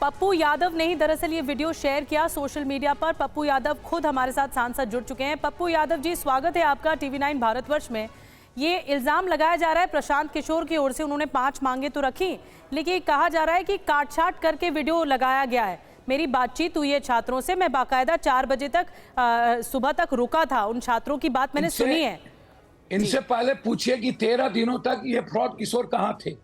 पप्पू यादव ने ही दरअसल ये वीडियो शेयर किया सोशल मीडिया पर। पप्पू यादव खुद हमारे साथ सांसद जुड़ चुके हैं। पप्पू यादव जी, स्वागत है आपका TV9 भारतवर्ष में। ये इल्जाम लगाया जा रहा है प्रशांत किशोर की ओर से, उन्होंने 5 मांगे तो रखी, लेकिन कहा जा रहा है कि काट-छाट करके वीडियो लगाया गया है। मेरी बातचीत हुई है छात्रों से, मैं बाकायदा 4 बजे तक सुबह तक रुका था, उन छात्रों की बात मैंने सुनी है। इनसे पहले पूछिए कि 13 दिनों तक ये फ्रॉड किशोर कहाँ थे,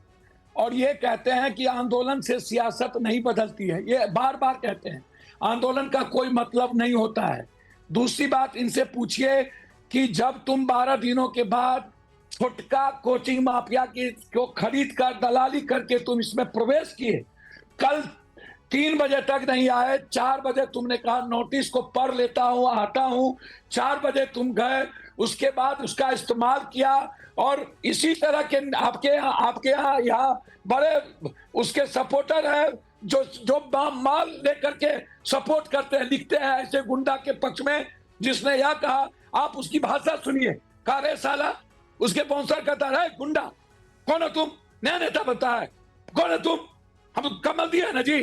और ये कहते हैं कि आंदोलन से सियासत नहीं बदलती है। ये बार बार कहते हैं, आंदोलन का कोई मतलब नहीं होता है। दूसरी बात, इनसे पूछिए कि जब तुम 12 दिनों के बाद छुटका कोचिंग माफिया को खरीद कर दलाली करके तुम इसमें प्रवेश किए, कल 3 बजे तक नहीं आए, 4 बजे तुमने कहा नोटिस को पढ़ लेता हूं, आता हूं, 4 बजे तुम गए, उसके बाद उसका इस्तेमाल किया, और इसी तरह के आपके यहाँ बड़े उसके सपोर्टर है जो माल लेकर के सपोर्ट करते हैं, लिखते हैं ऐसे गुंडा के पक्ष में, जिसने यह कहा, आप उसकी भाषा सुनिए, कहा रे साला, उसके बाउंसर कहता है गुंडा, कौन है तुम, नया नेता बनता है, कौन है तुम, हम कमल दिया है ना जी।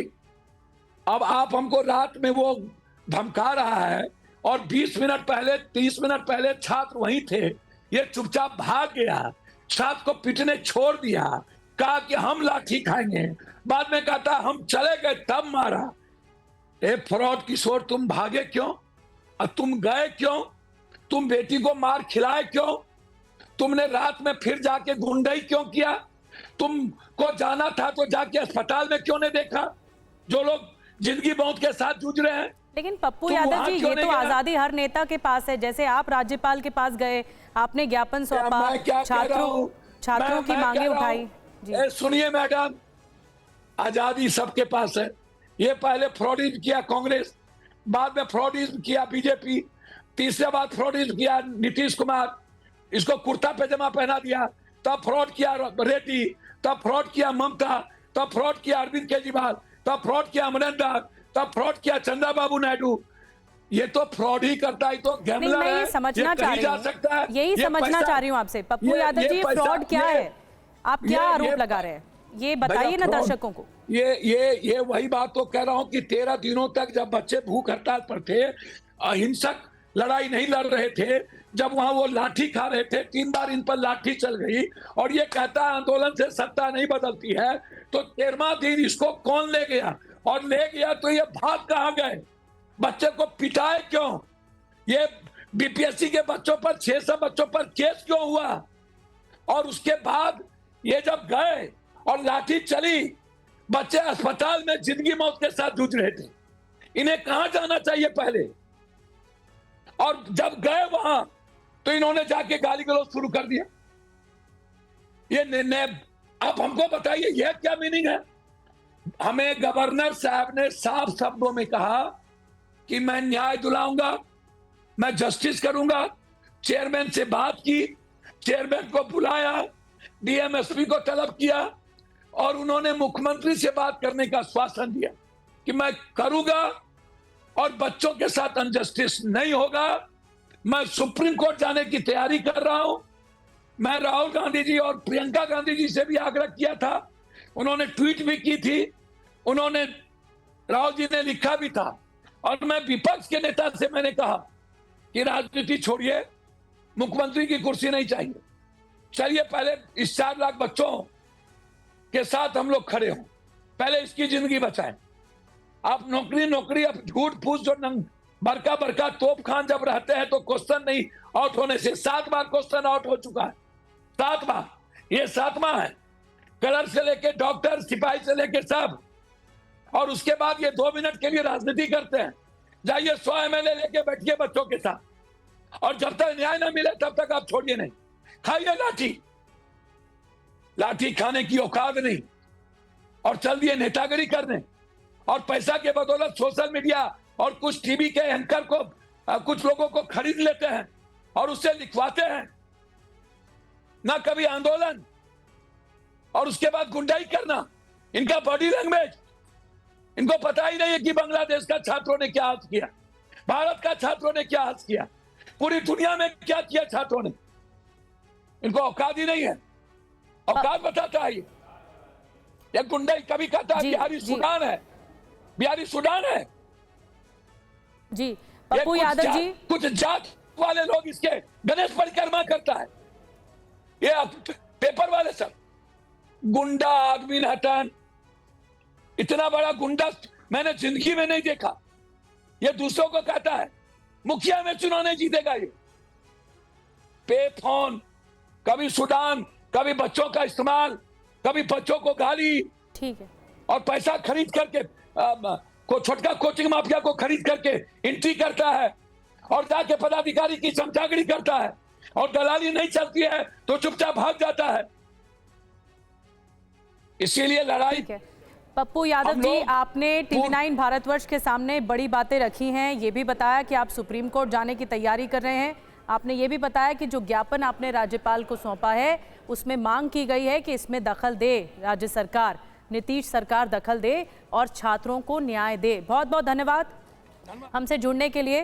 अब आप हमको रात में वो धमका रहा है, और 20 मिनट पहले 30 मिनट पहले छात्र वहीं थे, ये चुपचाप भाग गया, छात्र को पीटने छोड़ दिया, कहा कि हम लाठी खाएंगे, बाद में कहता हम चले गए तब मारा। ए फ्रॉड किशोर, तुम भागे क्यों, और तुम गए क्यों, तुम बेटी को मार खिलाए क्यों, तुमने रात में फिर जाके गुंडाई क्यों किया, तुमको जाना था तो जाके अस्पताल में क्यों नहीं देखा, जो लोग जिंदगी मौत के साथ जूझ रहे हैं। लेकिन पप्पू यादव जी, ये तो आजादी हर नेता के पास है। जैसे आप राज्यपाल के पास गए, आपने ज्ञापन सौंपा, छात्रों की मांगे उठाई। सुनिए मैडम, आजादी सबके पास है। ये पहले फ्रॉडिज्म किया कांग्रेस, बाद में फ्रॉडिज्म किया बीजेपी, तीसरे बार फ्रॉडिज्म किया नीतीश कुमार, इसको कुर्ता पैजामा पहना दिया, तब फ्रॉड किया रेड्डी, तब फ्रॉड किया ममता, तब फ्रॉड किया अरविंद केजरीवाल, तब फ्रॉड किया अमरिंदर, तब फ्रॉड किया चंद्रबाबू नायडू। ये तो फ्रॉड ही करता है, तो गैमलर है, ये समझना चाह रही हूं, यही समझना चाह रही हूं आपसे पप्पू यादव जी, फ्रॉड क्या है, आप क्या आरोप लगा रहे हैं, ये बताइए ना दर्शकों को। ये वही बात तो कह रहा हूं कि 13 दिनों तक जब बच्चे भूख हड़ताल पर थे, अहिंसक लड़ाई नहीं लड़ रहे थे, जब वहां वो लाठी खा रहे थे, 3 बार इन पर लाठी चल गई, और ये कहता है आंदोलन से सत्ता नहीं बदलती है, तो 13वां दिन इसको कौन ले गया, और ले गया तो ये भाग कहां गए, बच्चे को पिटाए क्यों, ये बीपीएससी के बच्चों पर 600 बच्चों पर केस क्यों हुआ, और उसके बाद ये जब गए और लाठी चली, बच्चे अस्पताल में जिंदगी मौत के साथ जूझ रहे थे, इन्हें कहां जाना चाहिए पहले, और जब गए वहां तो इन्होंने जाके गाली गलौज शुरू कर दिया। ये निर्णय आप हमको बताइए, यह क्या मीनिंग है। हमें गवर्नर साहब ने साफ शब्दों में कहा कि मैं न्याय दिलाऊंगा, मैं जस्टिस करूंगा, चेयरमैन से बात की, चेयरमैन को बुलाया, डीएमएसपी को तलब किया, और उन्होंने मुख्यमंत्री से बात करने का आश्वासन दिया कि मैं करूंगा और बच्चों के साथ अनजस्टिस नहीं होगा। मैं सुप्रीम कोर्ट जाने की तैयारी कर रहा हूं। मैं राहुल गांधी जी और प्रियंका गांधी जी से भी आग्रह किया था, उन्होंने ट्वीट भी की थी, उन्होंने राहुल जी ने लिखा भी था, और मैं विपक्ष के नेता से मैंने कहा कि राजनीति छोड़िए, मुख्यमंत्री की कुर्सी नहीं चाहिए, चलिए पहले इस 4 लाख बच्चों के साथ हम लोग खड़े हों, पहले इसकी जिंदगी बचाएं। आप नौकरी अब झूठ फूस जो बरका तोप खान जब रहते हैं तो क्वेश्चन नहीं आउट होने से 7 बार क्वेश्चन आउट हो चुका है, 7 बार, ये 7वां है, कलर से लेके डॉक्टर, सिपाही से लेके सब, और उसके बाद ये 2 मिनट के लिए राजनीति करते हैं। जाइए 100 MLA लेके बैठिए बच्चों के साथ, और जब तक न्याय ना मिले तब तक आप छोड़िए नहीं, खाइए लाठी खाने की औकात नहीं, और चल दिए नेतागिरी करने, और पैसा के बदौलत सोशल मीडिया और कुछ टीवी के एंकर को, कुछ लोगों को खरीद लेते हैं और उससे लिखवाते हैं, ना कभी आंदोलन, और उसके बाद गुंडाई करना, इनका बॉडी लैंग्वेज, इनको पता ही नहीं है कि बांग्लादेश का छात्रों ने क्या हाथ किया, भारत का छात्रों ने क्या हाथ किया, पूरी दुनिया में क्या किया छात्रों ने, इनको औकात ही नहीं है, औकात बताता है ये गुंडाई। कभी कहता है बिहारी सुडान है, बिहारी सुडान है। जी ये पप्पू यादव जी, कुछ जात वाले लोग इसके गणेश परिक्रमा करता है। ये पेपर वाले सब गुंडा आदमी हटन, इतना बड़ा गुंडा मैंने जिंदगी में नहीं देखा। ये दूसरों को कहता है मुखिया में चुनाव नहीं जीतेगा। ये पे फोन, कभी सुडान, कभी बच्चों का इस्तेमाल, कभी बच्चों को गाली, ठीक है, और पैसा खरीद करके को छोटका कोचिंग माफिया को खरीद करके एंट्री करता है और जाके पदाधिकारी की चमचागिरी करता है, और दलाली नहीं चलती है तो चुपचाप भाग जाता है। इसीलिए लड़ाई। ठीक है पप्पू यादव जी, आपने TV9 भारतवर्ष के सामने बड़ी बातें रखी हैं। ये भी बताया कि आप सुप्रीम कोर्ट जाने की तैयारी कर रहे हैं। आपने ये भी बताया कि जो ज्ञापन आपने राज्यपाल को सौंपा है उसमें मांग की गई है कि इसमें दखल दे राज्य सरकार, नीतीश सरकार दखल दे और छात्रों को न्याय दे। बहुत बहुत धन्यवाद हमसे जुड़ने के लिए।